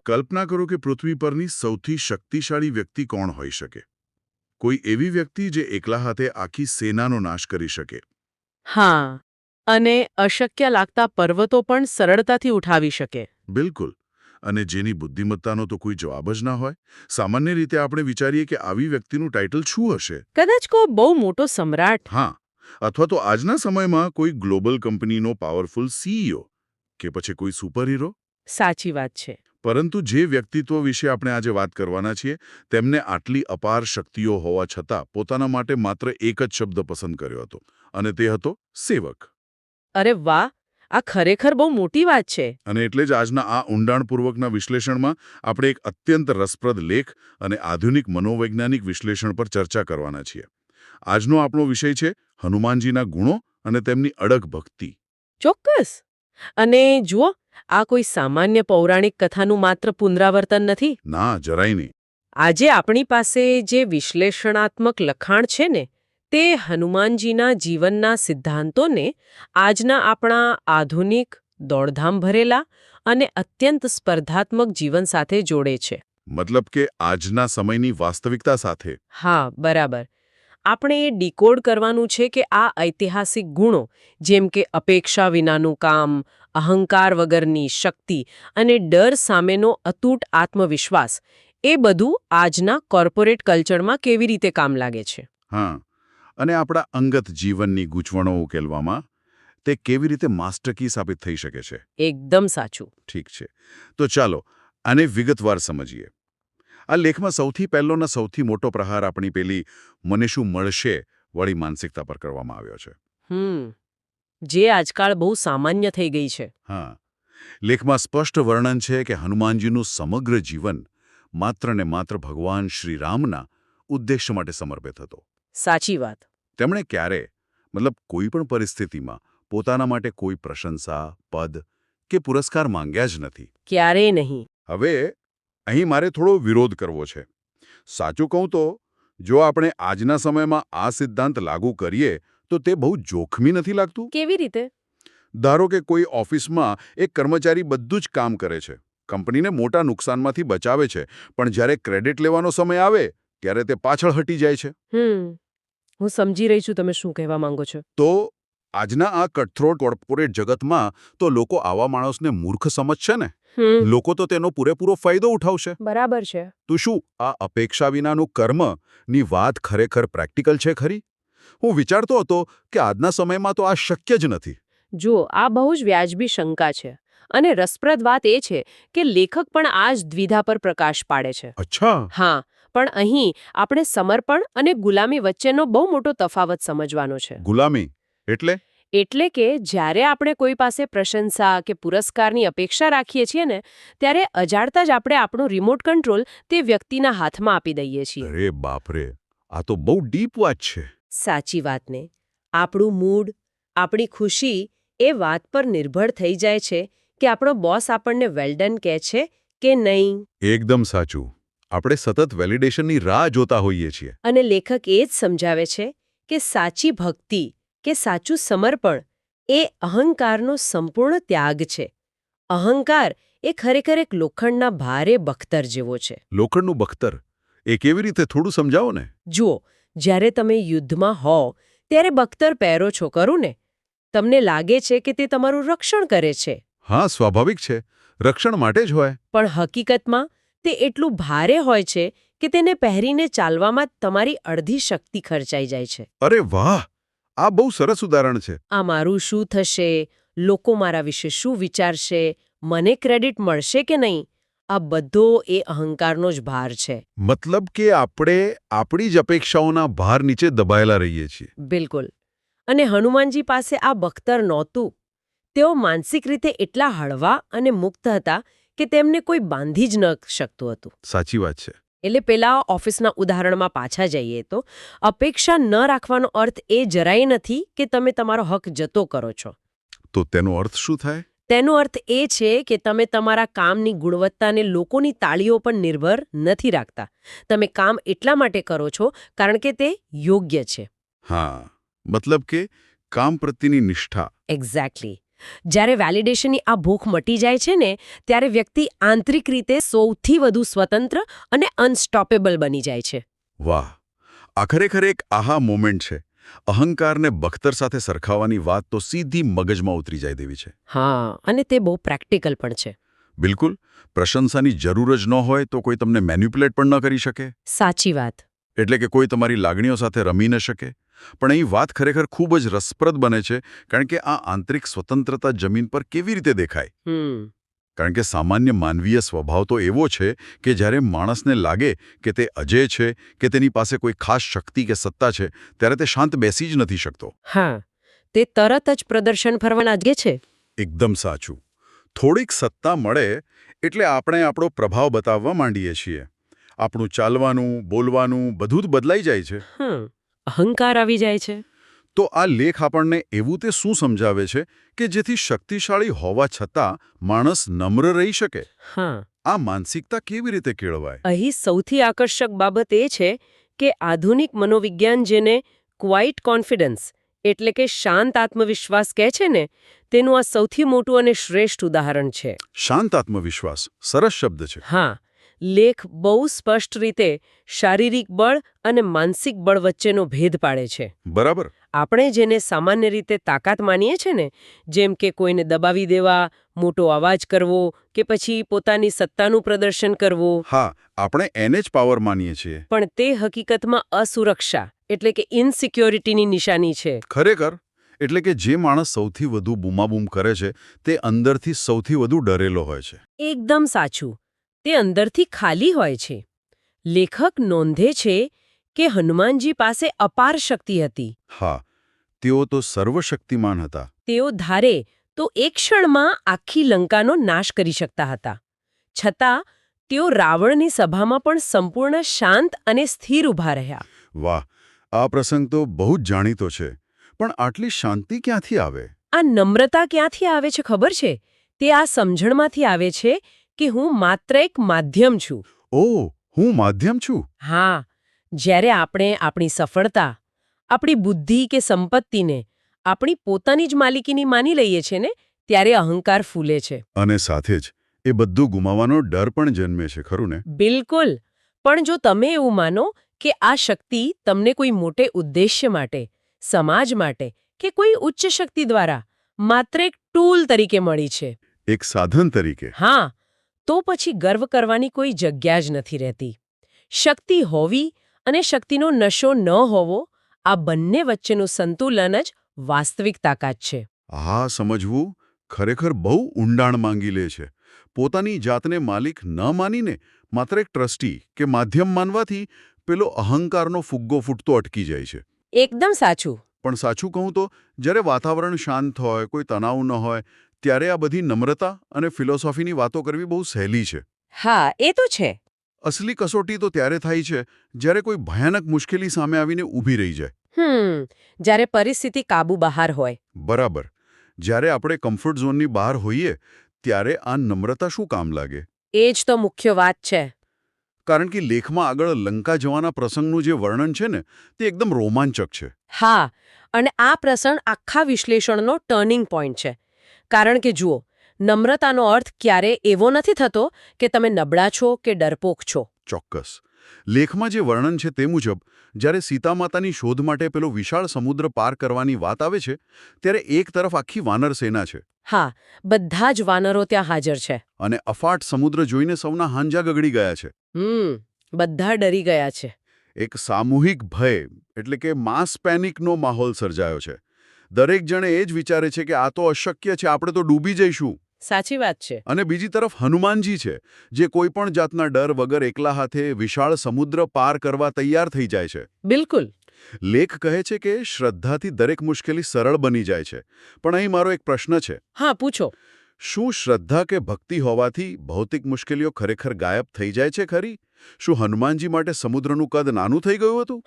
કલ્પના કરો કે પૃથ્વી પરની સૌથી શક્તિશાળી વ્યક્તિ કોણ હોઈ શકે? કોઈ એવી વ્યક્તિ જે એકલા હાથે આખી સેનાનો નાશ કરી શકે. હા, અને અશક્ય લાગતા પર્વતો પણ સરળતાથી ઉઠાવી શકે. બિલકુલ. અને જેની બુદ્ધિમત્તાનો તો કોઈ જવાબ જ ના હોય. સામાન્ય રીતે આપણે વિચારીએ કે આવી વ્યક્તિનું ટાઇટલ શું હશે? કદાચ કોઈ બહુ મોટો સમ્રાટ. હા, અથવા તો આજના સમયમાં કોઈ ગ્લોબલ કંપનીનો પાવરફુલ સીઈઓ કે પછી કોઈ સુપરહીરો. સાચી વાત છે. પરંતુ જે વ્યક્તિત્વ વિશે આપણે આજે વાત કરવાના છીએ તેમને આટલી અપાર શક્તિઓ હોવા છતાં પોતાના માટે માત્ર એક જ શબ્દ પસંદ કર્યો હતો, અને તે હતો સેવક. અરે વાહ, આ ખરેખર બહુ મોટી વાત છે. અને એટલે જ આજના આ ઊંડાણપૂર્વકના વિશ્લેષણમાં આપણે એક અત્યંત રસપ્રદ લેખ અને આધુનિક મનોવૈજ્ઞાનિક વિશ્લેષણ પર ચર્ચા કરવાના છીએ. આજનો આપણો વિષય છે હનુમાનજીના ગુણો અને તેમની અડગ ભક્તિ. ચોક્કસ. અને જુઓ, આ કોઈ સામાન્ય પૌરાણિક કથાનું માત્ર પુનરાવર્તન નથી. ના, જરાય નહીં. આજે આપણી પાસે જે વિશ્લેષણાત્મક લખાણ છે ને, તે હનુમાનજીના જીવનના સિદ્ધાંતોને આજના આપણા આધુનિક, દોડધામ ભરેલા અને અત્યંત સ્પર્ધાત્મક જીવન સાથે જોડે છે. મતલબ કે આજના સમયની વાસ્તવિકતા સાથે. હા, બરાબર. આપણે એ ડીકોડ કરવાનું છે કે આ ઐતિહાસિક ગુણો, જેમ કે અપેક્ષા વિનાનું કામ, અહંકાર વગરની શક્તિ અને ડર સામેનો અતૂટ આત્મવિશ્વાસ, એ બધું આજના કોર્પોરેટ કલ્ચરમાં કેવી રીતે કામ લાગે છે. હા, અને આપણા અંગત જીવનની ગૂંચવણો ઉકેલવામાં તે કેવી રીતે માસ્ટર કી સાબિત થઈ શકે છે. એકદમ સાચું. ઠીક છે, તો ચાલો આને વિગતવાર સમજીએ. આ લેખમાં સૌથી પહેલોના સૌથી મોટો પ્રહાર આપણી પેલી મને શું મળશે વળી માનસિકતા પર કરવામાં આવ્યો છે. જે આજકાલ બહુ સામાન્ય થઈ ગઈ છે. હા, લેખમાં સ્પષ્ટ વર્ણન છે કે હનુમાનજીનું સમગ્ર જીવન માત્ર ને માત્ર ભગવાન શ્રીરામના ઉદ્દેશ્ય માટે સમર્પિત હતો. સાચી વાત. તેમણે ક્યારે, મતલબ કોઈ પણ પરિસ્થિતિમાં પોતાના માટે કોઈ પ્રશંસા, પદ કે પુરસ્કાર માંગ્યા જ નથી. ક્યારેય નહીં. હવે અહીં મારે થોડો વિરોધ કરવો છે. સાચું કહું તો જો આપણે આજના સમયમાં આ સિદ્ધાંત લાગુ કરીએ તો તે બહુ જોખમી નથી લાગતું? કેવી રીતે? ધારો કે કોઈ ઓફિસમાં એક કર્મચારી બધું જ કામ કરે છે, કંપનીને મોટા નુકસાનમાંથી બચાવે છે, પણ જ્યારે ક્રેડિટ લેવાનો સમય આવે ત્યારે તે પાછળ હટી જાય છે. હું સમજી રહી છું તમે શું કહેવા માંગો છો. તો આજના આ કટથ્રોટ કોર્પોરેટ જગતમાં તો લોકો આવા માણસને મૂર્ખ સમજશે ને. લોકો તો તેનો પૂરેપૂરો ફાયદો ઉઠાવશે. બરાબર છે. તો શું આ અપેક્ષા વિનાનું કર્મની વાત ખરેખર પ્રેક્ટિકલ છે ખરી? હું વિચારતો હતો કે આજના સમયમાં તો આ શક્ય જ નથી. જુઓ, આ બહુ જ વ્યાજબી શંકા છે. અને રસપ્રદ વાત એ છે કે લેખક પણ આ જ દ્વિધા પર પ્રકાશ પાડે છે. અચ્છા. હા, પણ અહીં આપણે સમર્પણ અને ગુલામી વચ્ચેનો બહુ મોટો તફાવત સમજવાનો છે. ગુલામી એટલે? એટલે કે જ્યારે આપણે કોઈ પાસે પ્રશંસા કે પુરસ્કારની અપેક્ષા રાખીએ છીએ ને, ત્યારે અજાણતા જ આપણે આપણો રિમોટ કંટ્રોલ તે વ્યક્તિના હાથમાં આપી દઈએ છીએ. અરે બાપરે, આ તો બહુ ડીપ વાત છે. સાચી વાતને. આપણું મૂડ, આપણી ખુશી એ વાત પર નિર્ભર થઈ જાય છે કે આપણો બોસ આપણને વેલડન કહે છે કે નહીં. એકદમ સાચું. આપણે સતત વેલિડેશનની રાહ જોતા હોઈએ છીએ. અને લેખક એ જ સમજાવે છે કે સાચી ભક્તિ કે સાચું સમર્પણ એ અહંકારનો સંપૂર્ણ ત્યાગ છે. અહંકાર એ ખરેખર એક લોખંડના ભારે બખ્તર જેવો છે. લોખંડનું બખ્તર એ કેવી રીતે, થોડું સમજાવો ને. જુઓ, જ્યારે તમે યુદ્ધમાં હો ત્યારે બખ્તર પહેરો છો, ખરું ને? તમને લાગે છે કે તે તમારું રક્ષણ કરે છે. હા, સ્વાભાવિક છે. રક્ષણ માટે જ હોય. પણ હકીકતમાં તે એટલું ભારે હોય છે કે તેને પહેરીને ચાલવામાં તમારી અડધી શક્તિ ખર્ચાઈ જાય છે. અરે વાહ, આ બહુ સરસ ઉદાહરણ છે. આ મારું શું થશે, લોકો મારા વિશે શું વિચારશે, મને ક્રેડિટ મળશે કે નહીં, આ બધો એ અહંકારનો જ ભાર છે. મતલબ કે આપણે આપણી જ અપેક્ષાઓના ભાર નીચે દબાયેલા રહીએ છીએ. બિલકુલ. અને હનુમાનજી પાસે આ બખ્તર નહોતું. તેઓ માનસિક રીતે એટલા હળવા અને મુક્ત હતા કે તેમને કોઈ બાંધી જ ન શકતું હતું. સાચી વાત છે. એટલે પેલા ઓફિસના ઉદાહરણમાં પાછા જઈએ તો અપેક્ષા ન રાખવાનો અર્થ એ જરાય નથી કે તમે તમારો હક જતો કરો છો. તો તેનો અર્થ શું થાય? તેનો અર્થ એ છે કે તમે તમારા કામની ગુણવત્તાને લોકોની તાળીઓ પર નિર્ભર નથી રાખતા. તમે કામ એટલા માટે કરો છો કારણ કે તે યોગ્ય છે. હા, મતલબ કે કામ પ્રત્યેની નિષ્ઠા. એક્ઝેક્ટલી. જ્યારે વેલિડેશનની આ ભૂખ મટી જાય છે ને ત્યારે વ્યક્તિ આંતરિક રીતે સૌથી વધુ સ્વતંત્ર અને અનસ્ટોપેબલ બની જાય છે. વાહ, આ ખરેખર એક આહા મોમેન્ટ છે. અહંકારને બખ્તર સાથે સરખાવવાની વાત તો સીધી મગજમાં ઉતરી જાય દેવી છે. હા, અને તે બહુ પ્રેક્ટિકલ પણ છે. બિલકુલ. પ્રશંસાની જરૂર જ ન હોય તો કોઈ તમને મેન્યુપ્યુલેટ પણ ન કરી શકે. સાચી વાત. એટલે કે કોઈ તમારી લાગણીઓ સાથે રમી ન શકે. પણ અહીં વાત ખરેખર ખૂબ જ રસપ્રદ બને છે, કારણ કે આ આંતરિક સ્વતંત્રતા જમીન પર કેવી રીતે દેખાય. કારણ કે સામાન્ય માનવીય સ્વભાવ તો એવો છે કે જ્યારે માણસને લાગે કે તે અજેય છે કે તેની પાસે કોઈ ખાસ શક્તિ કે સત્તા છે, ત્યારે તે શાંત બેસી જ નથી શકતો. હા, તે તરત જ પ્રદર્શન ફરવા લાગે છે. એકદમ સાચું. થોડીક સત્તા મળે એટલે આપણે આપણો પ્રભાવ બતાવવા માંડીએ છીએ. આપણું ચાલવાનું, બોલવાનું બધું જ બદલાઈ જાય છે. અહંકાર આવી જાય છે. તો આ લેખ આપણને એવું તે શું સમજાવે છે કે જેથી શક્તિશાળી હોવા છતાં માણસ નમ્ર રહી શકે? આ માનસિકતા કેવી રીતે કેળવાય? અહીં સૌથી આકર્ષક બાબત એ છે કે આધુનિક મનોવિજ્ઞાન જેને ક્વાઇટ કોન્ફિડન્સ એટલે કે શાંત આત્મવિશ્વાસ કહે છે ને, તેનું આ સૌથી મોટું અને શ્રેષ્ઠ ઉદાહરણ છે. શાંત આત્મવિશ્વાસ સરસ શબ્દ છે. હા, લેખ બહુ સ્પષ્ટ રીતે શારીરિક બળ અને માનસિક બળ વચ્ચેનો ભેદ પાડે છે. બરાબર. આપણે જેને સામાન્ય રીતે તાકાત માનીએ છીએ ને, જેમ કે કોઈને દબાવી દેવા, મોટો અવાજ કરવો કે પછી પોતાની સત્તાનું પ્રદર્શન કરવું. હા, આપણે એને જ પાવર માનીએ છીએ. પણ તે હકીકતમાં અસુરક્ષા એટલે કે ઇનસિક્યોરિટીની નિશાની છે. ખરેખર. એટલે કે જે માણસ સૌથી વધુ બૂમાબૂમ કરે છે તે અંદરથી સૌથી વધુ ડરેલો હોય છે. એકદમ સાચું. તે અંદરથી ખાલી હોય છે. લેખક નોંધે છે કે હનુમાનજી પાસે અપાર શક્તિ હતી. હા, તેઓ તો સર્વશક્તિમાન હતા. તેઓ ધારે તો એક ક્ષણમાં આખી લંકાનો નાશ કરી શકતા હતા. છતાં તેઓ રાવણની સભામાં પણ સંપૂર્ણ શાંત અને સ્થિર ઊભા રહ્યા. વાહ, આ પ્રસંગ તો બહુ જ જાણીતો છે. પણ આટલી શાંતિ ક્યાંથી આવે? આ નમ્રતા ક્યાંથી આવે છે ખબર છે? તે આ સમજણમાંથી આવે છે કે હું માત્ર એક માધ્યમ છું. ઓહ, હું માધ્યમ છું. હા, જ્યારે આપણે આપણી સફળતા, આપણી બુદ્ધિ કે સંપત્તિને આપણી પોતાની જ માલિકીની માની લઈએ છીએ ને, ત્યારે અહંકાર ફૂલે છે. અને સાથે જ એ બધું ગુમાવવાનો ડર પણ જન્મે છે, ખરું ને? બિલકુલ. પણ જો તમે એવું માનો કે આ શક્તિ તમને કોઈ મોટે ઉદ્દેશ્ય માટે, સમાજ માટે કે કોઈ ઉચ્ચ શક્તિ દ્વારા માત્ર એક ટૂલ તરીકે મળી છે, એક સાધન તરીકે. હા, તો પછી ગર્વ કરવાની કોઈ જગ્યા જ નથી રહેતી. શક્તિ હોવી અને શક્તિનો નશો ન હોવો, આ બંને વચ્ચેનું સંતુલન જ વાસ્તવિક તાકાત છે. આ સમજવું ખરેખર બહુ ઊંડાણ માંગી લે છે. પોતાની જાતને માલિક ન માનીને માત્ર એક ટ્રસ્ટી કે માધ્યમ માનવાથી પેલો અહંકારનો ફુગ્ગો ફૂટતો અટકી જાય છે. એકદમ સાચું. પણ સાચું કહું તો જ્યારે વાતાવરણ શાંત હોય, કોઈ તણાવ ન હોય, ત્યારે આ બધી નમ્રતા અને ફિલોસોફીની વાતો કરવી બહુ સહેલી છે. હા, એ તો છે. અસલી કસોટી તો ત્યારે થાય છે જ્યારે કોઈ ભયાનક મુશ્કેલી સામે આવીને ઊભી રહી જાય. જ્યારે પરિસ્થિતિ કાબુ બહાર હોય. બરાબર. જ્યારે આપણે કમ્ફર્ટ ઝોનની બહાર હોઈએ ત્યારે આ નમ્રતા શું કામ લાગે? એ જ તો મુખ્ય વાત છે. કારણ કે લેખમાં આગળ લંકા જવાના પ્રસંગનું જે વર્ણન છે ને, તે એકદમ રોમાંચક છે. હા, અને આ પ્રસંગ આખા વિશ્લેષણનો ટર્નિંગ પોઈન્ટ છે. કારણ કે જુઓ, નમ્રતાનો અર્થ ક્યારે એવો નથી થતો કે તમે નબળા છો કે ડરપોક છો. ચોક્કસ. લેખમાં જે વર્ણન છે તે મુજબ જ્યારે સીતા માતાની શોધ માટે પેલો વિશાળ સમુદ્ર પાર કરવાની વાત આવે છે, ત્યારે એક તરફ આખી વાનર સેના છે. હા, બધા જ વાનરો ત્યાં હાજર છે. અને અફાટ સમુદ્ર જોઈને સૌના હાંજા ગગડી ગયા છે. બધા ડરી ગયા છે. એક સામૂહિક ભય એટલે કે માસ પેનિકનો માહોલ સર્જાયો છે. દરેક જણે એ જ વિચારે છે કે આ તો અશક્ય છે, આપણે તો ડૂબી જઈશું. સાચી વાત છે. અને બીજી તરફ હનુમાનજી છે, જે કોઈ પણ જાતના ડર વગર એકલા હાથે વિશાળ સમુદ્ર પાર કરવા તૈયાર થઈ જાય છે. બિલકુલ. લેખ કહે છે કે શ્રદ્ધાથી દરેક મુશ્કેલી સરળ બની જાય છે. પણ અહીં મારો એક પ્રશ્ન છે. હા, પૂછો. શું શ્રદ્ધા કે ભક્તિ હોવાથી ભૌતિક મુશ્કેલીઓ ખરેખર ગાયબ થઈ જાય છે ખરી? શું હનુમાનજી માટે સમુદ્રનું કદ નાનું થઈ ગયું હતું?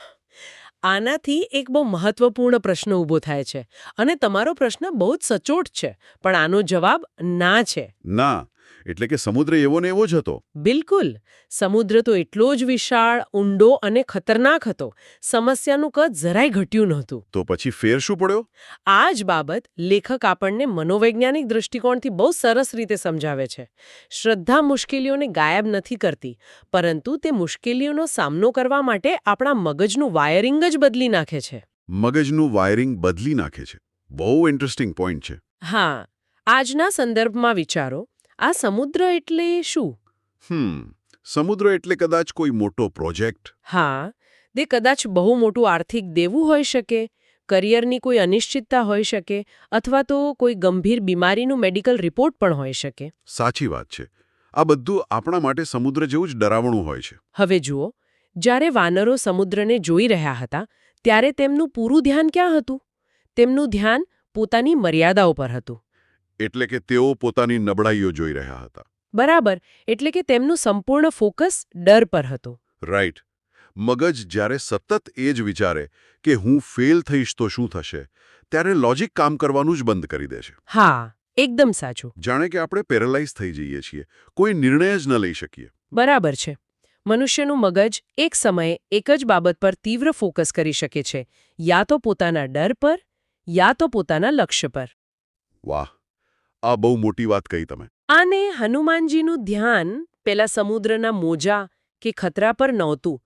આનાથી એક બહુ મહત્વપૂર્ણ પ્રશ્ન ઊભો થાય છે. અને તમારો પ્રશ્ન બહુ જ સચોટ છે. પણ આનો જવાબ ના છે. ના. એટલે કે સમુદ્ર એવો ને એવો જ હતો. બિલકુલ. સમુદ્ર તો એટલો જ વિશાળ, ઊંડો અને ખતરનાક હતો. સમસ્યાનું કદ જરાય ઘટ્યું નહોતું. તો પછી ફેર શું પડ્યો? આ જ બાબત લેખક આપણને મનોવૈજ્ઞાનિક દૃષ્ટિકોણથી બહુ સરસ રીતે સમજાવે છે. શ્રદ્ધા મુશ્કેલીઓને ગાયબ નથી કરતી, પરંતુ તે મુશ્કેલીઓનો સામનો કરવા માટે આપણા મગજનું વાયરિંગ જ બદલી નાખે છે. મગજનું વાયરિંગ બદલી નાખે છે. બહુ ઇન્ટરેસ્ટિંગ પોઈન્ટ છે. હા, આજના સંદર્ભમાં વિચારો, આ સમુદ્ર એટલે શું? સમુદ્ર એટલે કદાચ કોઈ મોટો પ્રોજેક્ટ. હા, તે કદાચ બહુ મોટું આર્થિક દેવું હોઈ શકે, કરિયરની કોઈ અનિશ્ચિતતા હોઈ શકે, અથવા તો કોઈ ગંભીર બીમારીનું મેડિકલ રિપોર્ટ પણ હોઈ શકે. સાચી વાત છે. આ બધું આપણા માટે સમુદ્ર જેવું જ ડરાવણું હોય છે. હવે જુઓ, જ્યારે વાનરો સમુદ્રને જોઈ રહ્યા હતા, ત્યારે તેમનું પૂરું ધ્યાન ક્યાં હતું? તેમનું ધ્યાન પોતાની મર્યાદાઓ પર હતું. એટલે કે તેઓ પોતાની નબળાઈઓ જોઈ રહ્યા હતા. બરાબર, એટલે કે તેમનું સંપૂર્ણ ફોકસ ડર પર હતું. રાઈટ. મગજ જ્યારે સતત એ જ વિચારે કે હું ફેલ થઈશ તો શું થશે, ત્યારે લોજિક કામ કરવાનું જ બંધ કરી દે છે. હા, એકદમ સાચું. જાણે કે આપણે પેરાલાઇઝ થઈ જઈએ છીએ, કોઈ નિર્ણય જ ન લઈ શકીએ. બરાબર છે. મનુષ્યનું મગજ એક સમયે એક જ બાબત પર તીવ્ર ફોકસ કરી શકે છે, યા તો પોતાના ડર પર, યા તો પોતાના લક્ષ્ય પર. વાહ, આ બહુ મોટી વાત કહી તમે. આને હનુમાનજીનું ધ્યાન પેલા સમુદ્રના મોજા કે ખતરા પર નહોતું.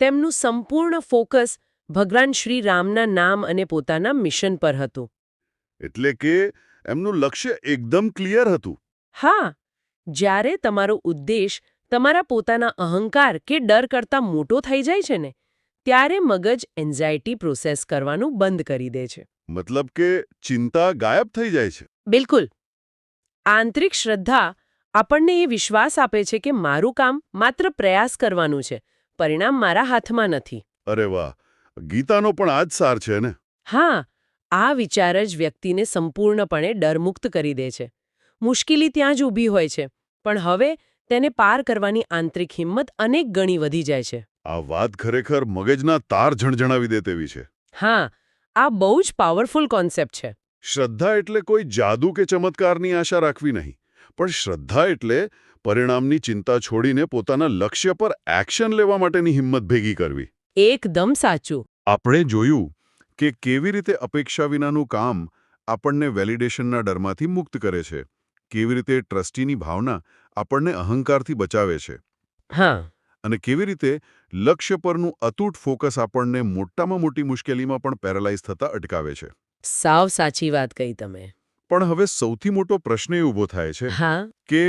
તેમનું સંપૂર્ણ ફોકસ ભગવાન શ્રી રામના નામ અને પોતાના મિશન પર હતું. એટલે કે એમનું લક્ષ્ય એકદમ ક્લિયર હતું. હા, જ્યારે તમારો ઉદ્દેશ તમારા પોતાના અહંકાર કે ડર કરતાં મોટો થઈ જાય છે ને, ત્યારે મગજ એન્ઝાયટી પ્રોસેસ કરવાનું બંધ કરી દે છે. મતલબ કે ચિંતા ગાયબ થઈ જાય છે. બિલકુલ. આંતરિક શ્રદ્ધા આપણને એ વિશ્વાસ આપે છે કે મારું કામ માત્ર પ્રયાસ કરવાનું છે, પરિણામ મારા હાથમાં નથી. અરે વાહ, ગીતાનો પણ આ જ સાર છે ને. હા, આ વિચાર જ વ્યક્તિને સંપૂર્ણપણે ડરમુક્ત કરી દે છે. મુશ્કેલી ત્યાં જ ઊભી હોય છે, પણ હવે તેને પાર કરવાની આંતરિક હિંમત અનેક ગણી વધી જાય છે. આ વાત ખરેખર મગજના તાર ઝણઝણાવી દે તેવી છે. હા, આ બહુ જ પાવરફુલ કોન્સેપ્ટ છે. શ્રદ્ધા એટલે કોઈ જાદુ કે ચમત્કારની આશા રાખવી નહીં, પણ શ્રદ્ધા એટલે પરિણામની ચિંતા છોડીને પોતાના લક્ષ્ય પર એક્શન લેવા માટેની હિંમત ભેગી કરવી. એકદમ સાચું. આપણે જોયું કે કેવી રીતે અપેક્ષા વિનાનું કામ આપણને વેલિડેશનના ડરમાંથી મુક્ત કરે છે, કેવી રીતે ટ્રસ્ટીની ભાવના આપણને અહંકારથી બચાવે છે, હા, અને કેવી રીતે લક્ષ્ય પરનું અતૂટ ફોકસ આપણને મોટામાં મોટી મુશ્કેલીમાં પણ પેરાલાઇઝ થતા અટકાવે છે. સાવ સાચી વાત કહી તમે. પણ હવે સૌથી મોટો પ્રશ્ન એ ઊભો થાય છે હા, કે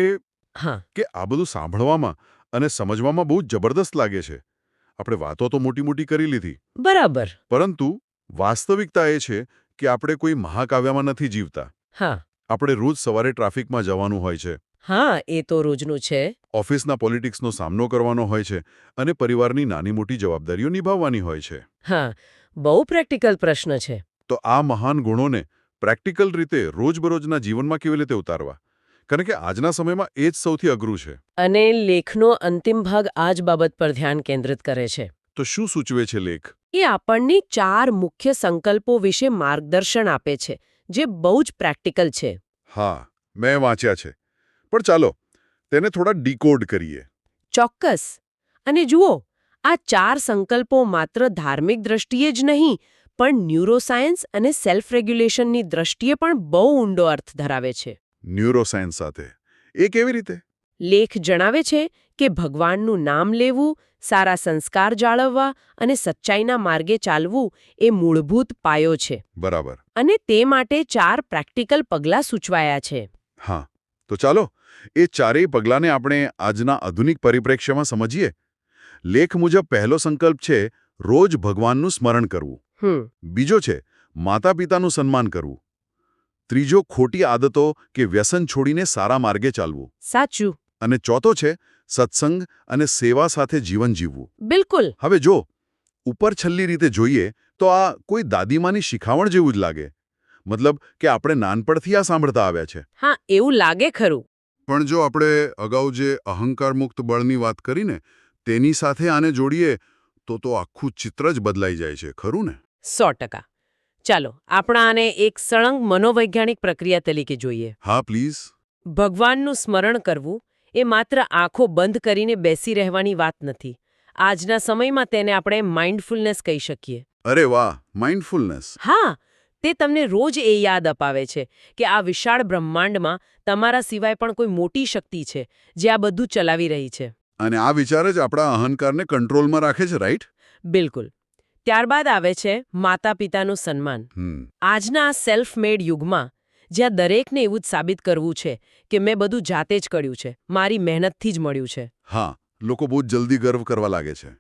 હા, આ બધું સાંભળવામાં અને સમજવામાં બહુ જબરદસ્ત લાગે છે. આપણે વાતો તો મોટી મોટી કરી લીધી, બરાબર. પરંતુ વાસ્તવિકતા એ છે કે આપણે કોઈ મહાકાવ્યમાં નથી જીવતા. હા, આપણે રોજ સવારે ટ્રાફિકમાં જવાનું હોય છે, હા, એ તો રોજનું છે. ઓફિસના પોલિટિક્સનો સામનો કરવાનો હોય છે, અને પરિવારની નાની મોટી જવાબદારીઓ નિભાવવાની હોય છે. હા, બહુ પ્રેક્ટિકલ પ્રશ્ન છે. તો આ મહાન ગુણોને પ્રેક્ટિકલ રીતે રોજબરોજના જીવનમાં કેવી રીતે ઉતારવા? કારણ કે આજના સમયમાં એ જ સૌથી અઘરું છે. અને લેખનો અંતિમ ભાગ આ જ બાબત પર ધ્યાન કેન્દ્રિત કરે છે. તો શું સૂચવે છે લેખ? એ આપણને 4 મુખ્ય સંકલ્પો વિશે માર્ગદર્શન આપે છે, જે બહુ જ પ્રેક્ટિકલ છે. હા, મેં વાંચ્યા છે. પણ ચાલો તેને થોડા ડીકોડ કરીએ. ચોક્કસ. અને જુઓ, આ 4 સંકલ્પો માત્ર ધાર્મિક દ્રષ્ટિએ જ નહીં, પણ ન્યુરોસાયન્સ અને સેલ્ફ રેગ્યુલેશનની દ્રષ્ટિએ પણ બહુ ઊંડો અર્થ ધરાવે છે. ન્યુરોસાયન્સ સાથે એ કેવી રીતે? લેખ જણાવે છે કે ભગવાનનું નામ લેવું, સારા સંસ્કાર જાળવવા અને સચ્ચાઈના માર્ગે ચાલવું એ મૂળભૂત પાયો છે. બરાબર. અને તે માટે 4 પ્રેક્ટિકલ પગલાં સૂચવાયા છે. હા, તો ચાલો એ ચારેય પગલાંને આપણે આજના આધુનિક પરિપ્રેક્ષ્યમાં સમજીએ. લેખ મુજબ પહેલો સંકલ્પ છે રોજ ભગવાનનું સ્મરણ કરવું. બીજો છે માતા-પિતાનું સન્માન કરવું. ત્રીજો ખોટી આદતો કે વ્યસન છોડીને સારા માર્ગે ચાલવું. સાચું. અને ચોથો છે સત્સંગ અને સેવા સાથે જીવન જીવવું. બિલકુલ. હવે જો ઉપર છલ્લી રીતે જોઈએ તો આ કોઈ દાદીમાની શિખામણ જેવું જ લાગે. મતલબ કે આપણે નાનપણથી આ સાંભળતા આવ્યા છે. હા, એવું લાગે ખરું. પણ જો આપણે અગાઉ જે અહંકાર મુક્ત બળની વાત કરીને તેની સાથે આને જોડીએ તો આખું ચિત્ર જ બદલાઈ જાય છે, ખરું ને? 100%. ચાલો, આપણે આને એક સળંગ મનોવૈજ્ઞાનિક પ્રક્રિયા તરીકે જોઈએ. હા, પ્લીઝ. ભગવાનનું સ્મરણ કરવું એ માત્ર આંખો બંધ કરીને બેસી રહેવાની વાત નથી. આજના સમયમાં તેને આપણે માઇન્ડફુલનેસ કહી શકીએ. અરે વાહ, માઇન્ડફુલનેસ. હા, તે તમને રોજ એ યાદ અપાવે છે કે આ વિશાળ બ્રહ્માંડમાં તમારા સિવાય પણ કોઈ મોટી શક્તિ છે જે આ બધું ચલાવી રહી છે. અને આ વિચાર જ આપણા અહંકારને કંટ્રોલમાં રાખે છે, રાઈટ? બિલકુલ. ત્યારબાદ આવે છે માતા પિતાનું સન્માન. આજના આ સેલ્ફ મેડ યુગમાં જ્યાં દરેકને એવું જ સાબિત કરવું છે કે મેં બધું જાતે જ કર્યું છે, મારી મહેનતથી જ મળ્યું છે. હા, લોકો બહુ જલ્દી ગર્વ કરવા લાગે છે.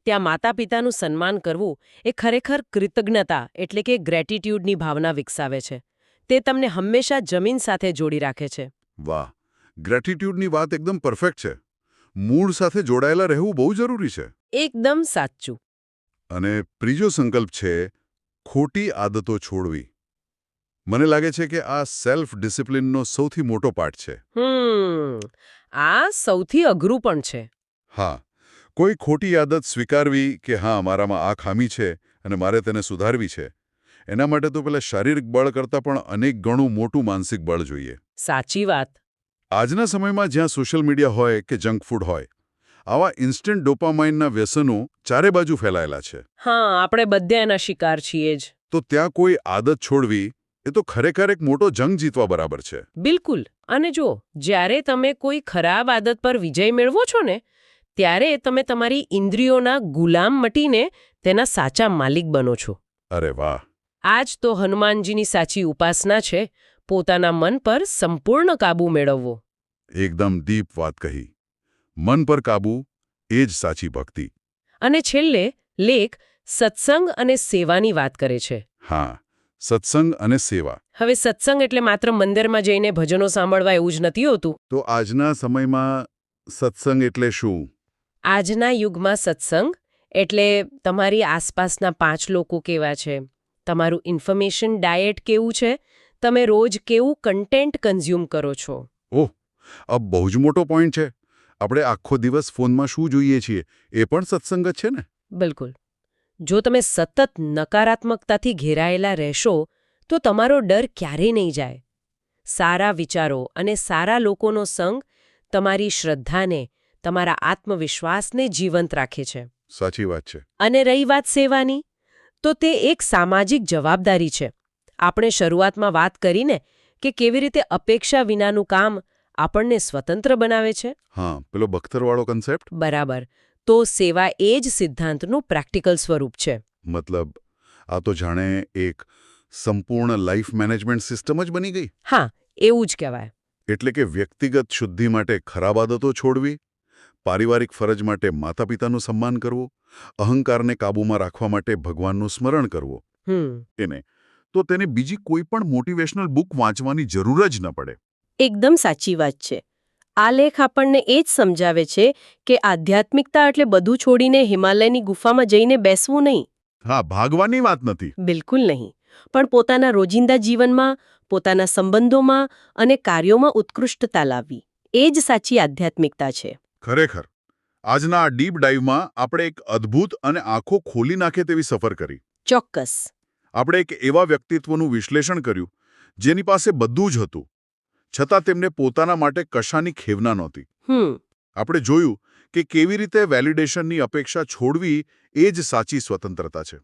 ત્યાં માતા પિતાનું સન્માન કરવું એ ખરેખર કૃતજ્ઞતા એટલે કે ગ્રેટિટ્યૂડની ભાવના વિકસાવે છે. તે તમને હંમેશા જમીન સાથે જોડી રાખે છે. વાહ, ગ્રેટિટ્યૂડની વાત એકદમ પરફેક્ટ છે. મૂળ સાથે જોડાયેલા રહેવું બહુ જરૂરી છે. એકદમ સાચું. અને ત્રીજો સંકલ્પ છે ખોટી આદતો છોડવી. મને લાગે છે કે આ સેલ્ફ ડિસિપ્લિનનો સૌથી મોટો પાર્ટ છે. આ સૌથી અઘરું પણ છે. હા, કોઈ ખોટી આદત સ્વીકારવી કે હા, મારામાં આ ખામી છે અને મારે તેને સુધારવી છે, એના માટે તો પેલા શારીરિક બળ કરતાં પણ અનેક ગણું મોટું માનસિક બળ જોઈએ. સાચી વાત. આજના સમયમાં જ્યાં સોશિયલ મીડિયા હોય કે જંક ફૂડ હોય, આવા ઇન્સ્ટન્ટ ડોપામાઇનના વ્યસનો ચારે બાજુ ફેલાયેલા છે. હા, આપણે બધા એના શિકાર છીએ જ. તો ત્યાં કોઈ આદત છોડવી એ તો ખરેખર એક મોટો જંગ જીતવા બરાબર છે. બિલકુલ. અને જો જ્યારે તમે કોઈ ખરાબ આદત પર વિજય મેળવો છો ને, ત્યારે તમે તમારી ઇન્દ્રિયોના ગુલામ મટીને તેના સાચા માલિક બનો છો. અરે વાહ. આ જ તો હનુમાનજીની સાચી ઉપાસના છે, પોતાના મન પર સંપૂર્ણ કાબૂ મેળવવો. એકદમ દીપ વાત કહી. મન પર કાબૂ, એ જ સાચી ભક્તિ. અને છેલ્લે લેખ સત્સંગ અને સેવાની વાત કરે છે. હા, સત્સંગ અને સેવા. હવે સત્સંગ એટલે માત્ર મંદિરમાં જઈને ભજનો સાંભળવા એવું જ નથી હોતું. તો આજના સમયમાં સત્સંગ એટલે શું? આજના યુગમાં સત્સંગ એટલે તમારી આસપાસના 5 લોકો કેવા છે, તમારું ઇન્ફોર્મેશન ડાયટ કેવું છે, તમે રોજ કેવું કન્ટેન્ટ કન્ઝ્યુમ કરો છો. ઓહ, આ બહુ જ મોટો પોઈન્ટ છે. આપણે આખો દિવસ ફોનમાં શું જોઈએ છીએ એ પણ સત્સંગ જ છે ને? બિલકુલ. જો તમે સતત નકારાત્મકતાથી ઘેરાયેલા રહેશો તો તમારો ડર ક્યારેય નહીં જાય. સારા વિચારો અને સારા લોકોનો સંગ તમારી શ્રદ્ધાને, તમારા આત્મવિશ્વાસને જીવંત રાખે છે. સાચી વાત છે. અને રહી વાત સેવાની, તો તે એક સામાજિક જવાબદારી છે. આપણે શરૂઆતમાં વાત કરીને કે કેવી રીતે અપેક્ષા વિનાનું કામ આપણને સ્વતંત્ર બનાવે છે. હા, પેલો બખ્તરવાળો કન્સેપ્ટ. બરાબર. તો સેવા એ જ સિદ્ધાંતનું પ્રેક્ટિકલ સ્વરૂપ છે. મતલબ આ તો જાણે એક સંપૂર્ણ લાઈફ મેનેજમેન્ટ સિસ્ટમ જ બની ગઈ. હા, એવું જ કહેવાય. એટલે કે વ્યક્તિગત શુદ્ધિ માટે ખરાબ આદતો છોડવી, પારિવારિક ફરજ માટે માતા પિતાનું સન્માન કરવું, અહંકારને કાબૂમાં રાખવા માટે ભગવાનનું સ્મરણ કરવું. એને તો તેને બીજી કોઈ પણ મોટિવેશનલ બુક વાંચવાની જરૂર જ ન પડે. એકદમ સાચી વાત છે. આ લેખ આપણને એ જ સમજાવે છે કે આધ્યાત્મિકતા એટલે બધું છોડીને હિમાલયની ગુફામાં જઈને બેસવું નહીં. હા, ભાગવાની વાત નથી. બિલકુલ નહીં. પણ પોતાના રોજિંદા જીવનમાં, પોતાના સંબંધોમાં અને કાર્યોમાં ઉત્કૃષ્ટતા લાવવી. એ જ સાચી આધ્યાત્મિકતા છે. ખરેખર આજના આ ડીપ ડાઈવમાં આપણે એક અદ્ભુત અને આંખો ખોલી નાખે તેવી સફર કરી. ચોક્કસ. આપણે એક એવા વ્યક્તિત્વનું વિશ્લેષણ કર્યું જેની પાસે બધું જ હતું, છતાં તેમને પોતાના માટે કશાની ખેવના નહોતી. આપણે જોયું કે કેવી રીતે વેલિડેશનની અપેક્ષા છોડવી એ જ સાચી સ્વતંત્રતા છે.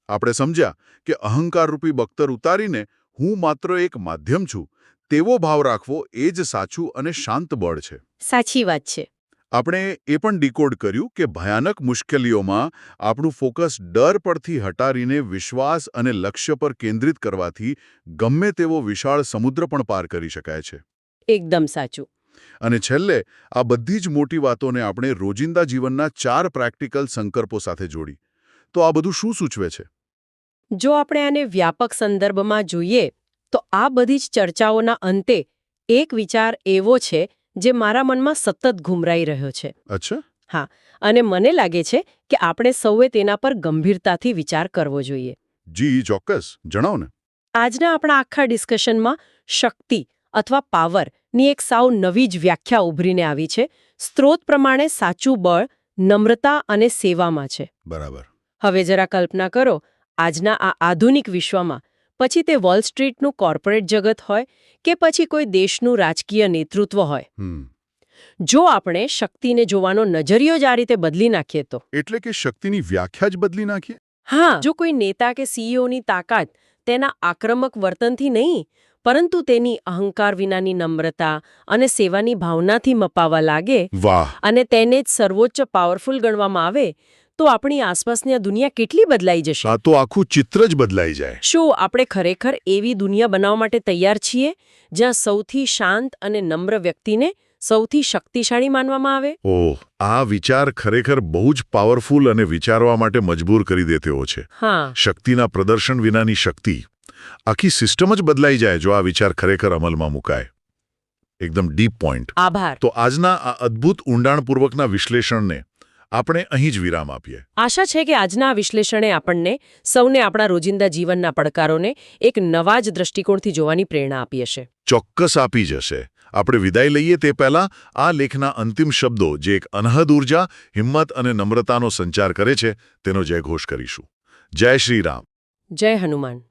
આપણે સમજ્યા કે અહંકારરૂપી બખ્તર ઉતારીને હું માત્ર એક માધ્યમ છું તેવો ભાવ રાખવો એ જ સાચું અને શાંત બળ છે. સાચી વાત છે. આપણે એ પણ ડીકોડ કર્યું કે ભયાનક મુશ્કેલીઓમાં આપણું ફોકસ ડર પરથી હટાવીને વિશ્વાસ અને લક્ષ્ય પર કેન્દ્રિત કરવાથી ગમે તેવો વિશાળ સમુદ્ર પણ પાર કરી શકાય છે. એકદમ સાચું. અને છેલ્લે આ બધી જ મોટી વાતોને આપણે રોજિંદા જીવનના 4 પ્રેક્ટિકલ સંકલ્પો સાથે જોડી. તો આ બધું શું સૂચવે છે? જો આપણે આને વ્યાપક સંદર્ભમાં જોઈએ તો આ બધી જ ચર્ચાઓના અંતે એક વિચાર એવો છે જે મારા મનમાં સતત ઘૂમરાઈ રહ્યો છે. અચ્છા? હા, અને મને લાગે છે કે આપણે સૌએ તેના પર ગંભીરતાથી વિચાર કરવો જોઈએ. જી, ચોક્કસ. જણાવો ને. આજના આપણા આખા ડિસ્કશનમાં શક્તિ અથવા પાવરની એક સાવ નવી જ વ્યાખ્યા ઉભરીને આવી છે. સ્ત્રોત પ્રમાણે સાચું બળ નમ્રતા અને સેવામાં છે. બરાબર. હવે જરા કલ્પના કરો, આજના આ આધુનિક વિશ્વમાં પછી તે વોલ સ્ટ્રીટનું કોર્પોરેટ જગત હોય કે પછી કોઈ દેશનું રાજકીય નેતૃત્વ હોય. જો આપણે શક્તિને જોવાનો નજરિયો જ આ રીતે બદલી નાખીએ તો. એટલે કે શક્તિની વ્યાખ્યા જ બદલી નાખીએ. હા, જો કોઈ નેતા કે સીઈઓની તાકાત તેના આક્રમક વર્તનથી નહીં, પરંતુ તેની અહંકાર વિનાની નમ્રતા અને સેવાની ભાવનાથી મપાવા લાગે, વાહ! અને તેને જ સર્વોચ્ચ પાવરફુલ ગણવામાં આવે, તો આપણી આસપાસની આ દુનિયા કેટલી બદલાઈ જશે. આ તો આખું ચિત્ર જ બદલાઈ જાય. શું આપણે ખરેખર એવી દુનિયા બનાવવા માટે તૈયાર છીએ જ્યાં સૌથી શાંત અને નમ્ર વ્યક્તિને સૌથી શક્તિશાળી માનવામાં આવે? ઓહ, આ વિચાર ખરેખર બહુ જ પાવરફુલ અને વિચારવા માટે મજબૂર કરી દે તેવો છે. હા, શક્તિના પ્રદર્શન વિનાની શક્તિ. આખી સિસ્ટમ જ બદલાઈ જાય જો આ વિચાર ખરેખર અમલમાં મુકાય. એકદમ ડીપ પોઈન્ટ. આભાર. તો આજના આ અદ્ભુત ઊંડાણપૂર્વકના વિશ્લેષણને આપણે અહીં જ વિરામ આપીએ. આશા છે કે આજના આ વિશ્લેષણે આપણને સૌને આપણા રોજિંદા જીવનના પડકારોને એક નવા જ દૃષ્ટિકોણથી જોવાની પ્રેરણા આપી હશે. ચોક્કસ આપી જશે. આપણે વિદાય લઈએ તે પહેલા આ લેખના અંતિમ શબ્દો જે એક અનહદ ઉર્જા, હિંમત અને નમ્રતાનો સંચાર કરે છે તેનો જયઘોષ કરીશું. જય શ્રી રામ. જય હનુમાન.